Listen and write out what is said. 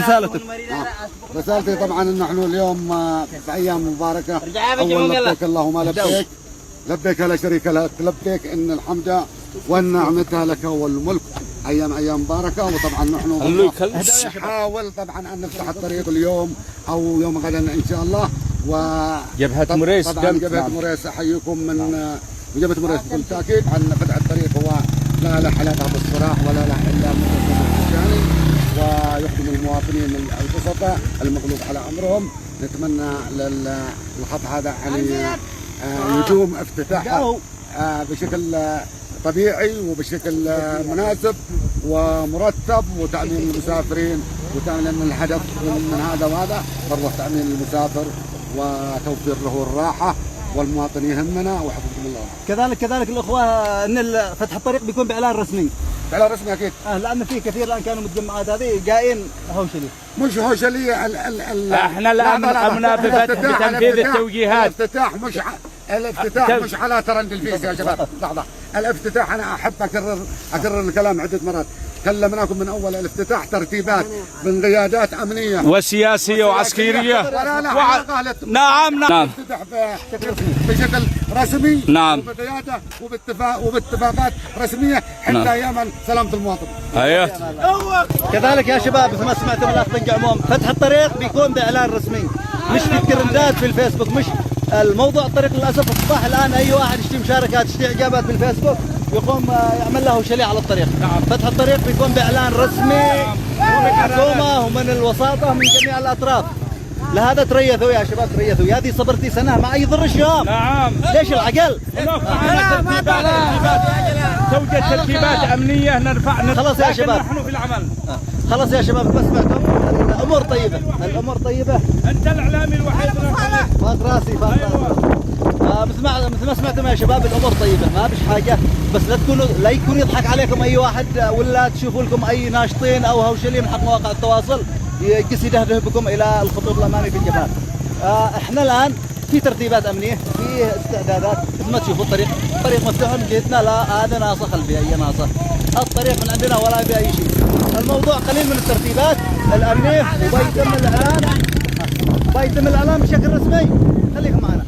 رسالتك. رسالتي طبعا ان نحن اليوم في ايام مباركه. اول لبيك اللهم لبيك، لبيك لا شريك لك، لبيك ان الحمد والنعمه لك والملك. ايام مباركه، وطبعا نحن نحاول طبعا ان نفتح الطريق اليوم او يوم غدا ان شاء الله. جبهة مريس طبعا جبهة مريس احييكم من جبهة مريس بكل تاكيد عن فتح الطريق. هو لا له علاقه بالصراح ولا له الا يعني ويخدم المواطنين البسطاء المغلوب على امرهم. نتمنى للخط هذا يعني يدوم افتتاحه بشكل طبيعي وبشكل مناسب ومرتب، وتأمين المسافرين، وتأمين الهدف من هذا وهذا برضه تأمين المسافر وتوفير له الراحة، والمواطن يهمنا وحفظكم الله. كذلك الأخوة أن فتح الطريق بيكون بإعلان رسمي. إعلان رسمي أكيد. لأن في كثير الآن كانوا متجمعات هذه جايين هوشلي. مش هوشلي. احنا الآن قمنا بتنفيذ التوجيهات. الافتتاح مش على ترند الفيس يا شباب. لحظة. الافتتاح أنا أحب أكرر الكلام عدة مرات. كلمناكم من أول الافتتاح ترتيبات من قيادات أمنية وسياسية وعسكرية. نعم. افتتح بشكل رسمي. نعم. وبقيادة وباتفاقات رسمية حتى يأمن سلامة المواطن. أيوه. كذلك يا شباب مثل ما سمعتم الأخ طنق عموم، فتح الطريق بيكون بإعلان رسمي، مش في الترندات في الفيسبوك. مش الموضوع الطريق للأسف أصبح الآن أي واحد يشتري مشاركات يشتري إعجابات بالفيسبوك يقوم يعمل له شلي على الطريق. فتح الطريق بيكون بإعلان رسمي من الحكومة ومن الوساطة من جميع الأطراف. لهذا تريثوا يا شباب، تريثوا. يا دي صبرتي سنة ما يضر الشباب. نعم. ليش العقل؟ توجد ترتيبات أمنية نرفع. خلاص يا شباب. نحن في العمل. خلاص يا شباب بس سمعتم الأمور طيبة. الأمور طيبة. أنت الإعلامي الوحيد. فاق راسي. مثل ما سمعتم يا شباب الأمور طيبة، ما فيش حاجة. بس لا يكون يضحك عليكم أي واحد، ولا تشوفوا لكم أي ناشطين أو هوشلي من حق مواقع التواصل يقص يدهده بكم إلى الخطوط الأمامي في الجبهات. احنا الآن في ترتيبات أمنية، في استعدادات. مثل ما تشوفوا الطريق مفتوح من جهتنا. لا هذا ناصة خلفي أي ناصة. الطريق من عندنا ولا في أي شيء. الموضوع قليل من الترتيبات الأمنية، وبيتم الإعلان بشكل رسمي. خليكم معنا.